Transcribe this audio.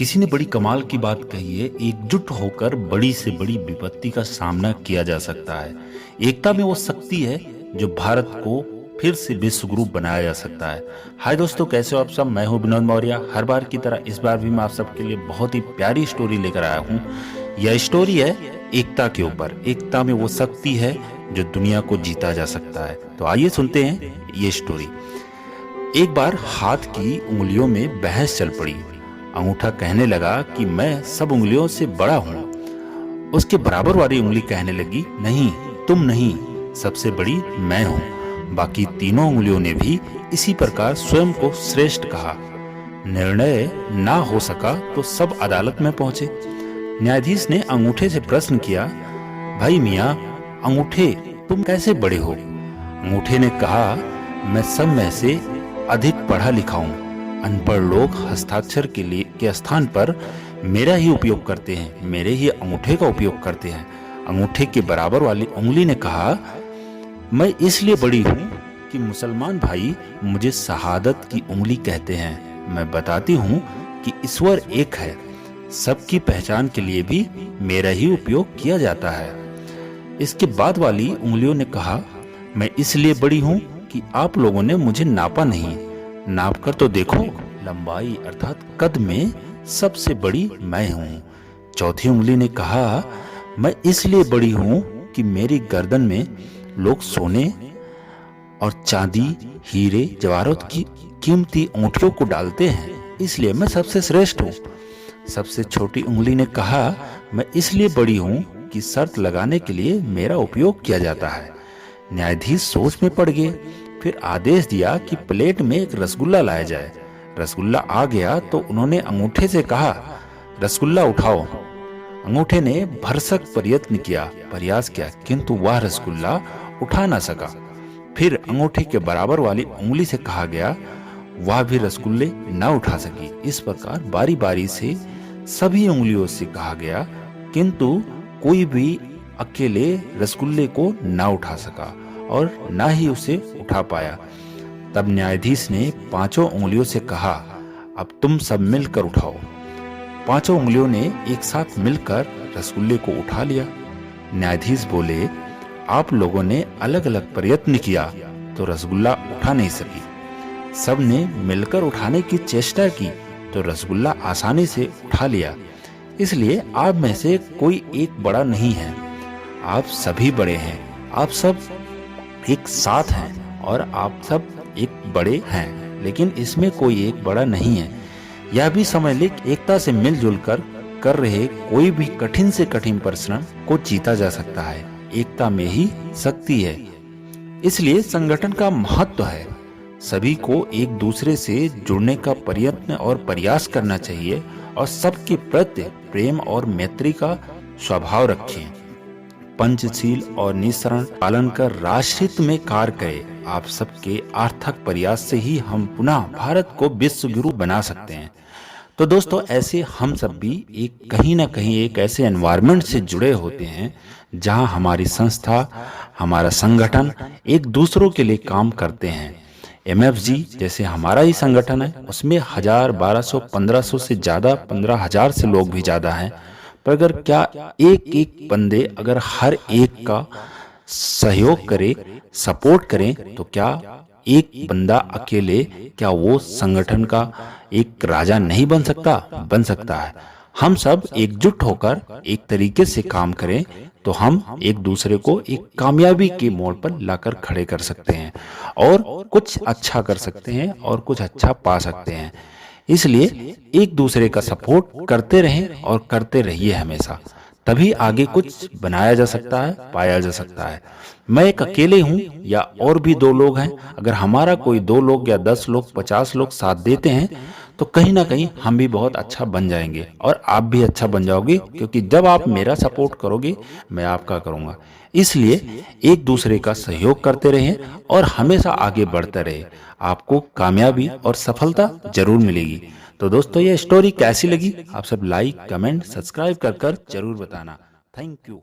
किसी ने बड़ी कमाल की बात कही है, एकजुट होकर बड़ी से बड़ी विपत्ति का सामना किया जा सकता है। एकता में वो शक्ति है जो भारत को फिर से विश्व गुरु बनाया जा सकता है। हाय दोस्तों, कैसे हो आप सब। मैं हूं विनोद मौर्य। हर बार की तरह इस बार भी मैं आप सबके लिए बहुत ही प्यारी स्टोरी लेकर आया हूं। यह स्टोरी है एकता के ऊपर। एकता में वो शक्ति है जो दुनिया को जीता जा सकता है। तो आइए सुनते हैं ये स्टोरी। एक बार हाथ की उंगलियों में बहस चल पड़ी। अंगूठा कहने लगा कि मैं सब उंगलियों से बड़ा हूँ। उसके बराबर वाली उंगली कहने लगी, नहीं तुम नहीं, सबसे बड़ी मैं हूँ। बाकी तीनों उंगलियों ने भी इसी प्रकार स्वयं को श्रेष्ठ कहा। निर्णय ना हो सका तो सब अदालत में पहुंचे। न्यायाधीश ने अंगूठे से प्रश्न किया, भाई मियाँ अंगूठे, तुम कैसे बड़े हो? अंगूठे ने कहा, मैं सब में से अधिक पढ़ा लिखा हूँ। अनपढ़ लोग हस्ताक्षर के स्थान पर मेरा ही उपयोग करते हैं, मेरे ही अंगूठे का उपयोग करते हैं। अंगूठे के बराबर वाली उंगली ने कहा, मैं इसलिए बड़ी हूँ कि मुसलमान भाई मुझे शहादत की उंगली कहते हैं। मैं बताती हूँ कि ईश्वर एक है, सबकी पहचान के लिए भी मेरा ही उपयोग किया जाता है। इसके बाद वाली उंगलियों ने कहा, मैं इसलिए बड़ी हूँ कि आप लोगों ने मुझे नापा नहीं। नाप कर तो देखो, लंबाई अर्थात कद में सबसे बड़ी मैं हूँ। चौथी उंगली ने कहा, मैं इसलिए बड़ी हूँ कि मेरी गर्दन में लोग सोने और चांदी, हीरे, जवाहरात की कीमती अंगूठियों को डालते हैं, इसलिए मैं सबसे श्रेष्ठ हूँ। सबसे छोटी उंगली ने कहा, मैं इसलिए बड़ी हूँ कि शर्त लगाने के लिए मेरा उपयोग किया जाता है। न्यायाधीश सोच में पड़ गए। फिर आदेश दिया कि प्लेट में एक रसगुल्ला लाया जाए। रसगुल्ला आ गया तो उन्होंने अंगूठे से कहा, रसगुल्ला उठाओ। अंगूठे ने भरसक प्रयास किया, किंतु वह रसगुल्ला उठा ना सका। फिर अंगूठे के बराबर वाली उंगली से कहा गया, वह भी रसगुल्ले ना उठा सकी। इस प्रकार बारी बारी से सभी उंगलियों से कहा गया, किंतु कोई भी अकेले रसगुल्ले को ना उठा सका और ना ही उसे उठा पाया। तब न्यायाधीश ने पांचों उंगलियों से कहा, अब तुम सब मिलकर उठाओ। पांचों उंगलियों ने एक साथ मिलकर रसगुल्ले को उठा लिया। न्यायाधीश बोले, आप लोगों ने अलग अलग प्रयत्न किया तो रसगुल्ला उठा नहीं सकी। सब ने मिलकर उठाने की चेष्टा की तो रसगुल्ला आसानी से उठा लिया। इसलिए आप में से कोई एक बड़ा नहीं है, आप सभी बड़े हैं। आप सब एक साथ हैं और आप सब एक बड़े हैं, लेकिन इसमें कोई एक बड़ा नहीं है। यह भी समझ ले, एकता से मिलजुल कर रहे कोई भी कठिन से कठिन परिश्रम को जीता जा सकता है। एकता में ही शक्ति है, इसलिए संगठन का महत्व है। सभी को एक दूसरे से जुड़ने का प्रयत्न और प्रयास करना चाहिए और सबके प्रति प्रेम और मैत्री का स्वभाव रखें। पंचशील और निःसरण पालन कर राष्ट्रहित में कार्य करें। आप सबके आर्थक प्रयास से ही हम पुनः भारत को विश्व गुरु बना सकते हैं। तो दोस्तों, ऐसे हम सब भी कहीं ना कहीं एक ऐसे एनवायरनमेंट से जुड़े होते हैं जहां हमारी संस्था, हमारा संगठन एक दूसरों के लिए काम करते हैं। MFG जैसे हमारा ही संगठन है, उसमें 1000, 1200, 1500 से ज्यादा, 15,000 से लोग भी ज्यादा हैं। पर अगर क्या एक एक बंदे अगर हर एक का सहयोग करे, सपोर्ट करें, तो क्या एक बंदा अकेले क्या वो संगठन का एक राजा नहीं बन सकता? बन सकता है। हम सब एकजुट होकर एक तरीके से काम करें तो हम एक दूसरे को एक कामयाबी के मोड़ पर लाकर खड़े कर सकते हैं और कुछ अच्छा कर सकते हैं और कुछ अच्छा पा सकते हैं। इसलिए एक दूसरे का सपोर्ट करते रहें और करते रहिए हमेशा, तभी आगे कुछ बनाया जा सकता है, पाया जा सकता है। मैं एक अकेले हूँ या और भी 2 लोग हैं, अगर हमारा कोई 2 लोग या 10 लोग, 50 लोग साथ देते हैं तो कहीं ना कहीं हम भी बहुत अच्छा बन जाएंगे और आप भी अच्छा बन जाओगे, क्योंकि जब आप मेरा सपोर्ट करोगे मैं आपका करूँगा। इसलिए एक दूसरे का सहयोग करते रहें और हमेशा आगे बढ़ते रहे, आपको कामयाबी और सफलता जरूर मिलेगी। तो दोस्तों, ये स्टोरी कैसी लगी आप सब लाइक, कमेंट, सब्सक्राइब कर जरूर बताना। Thank you.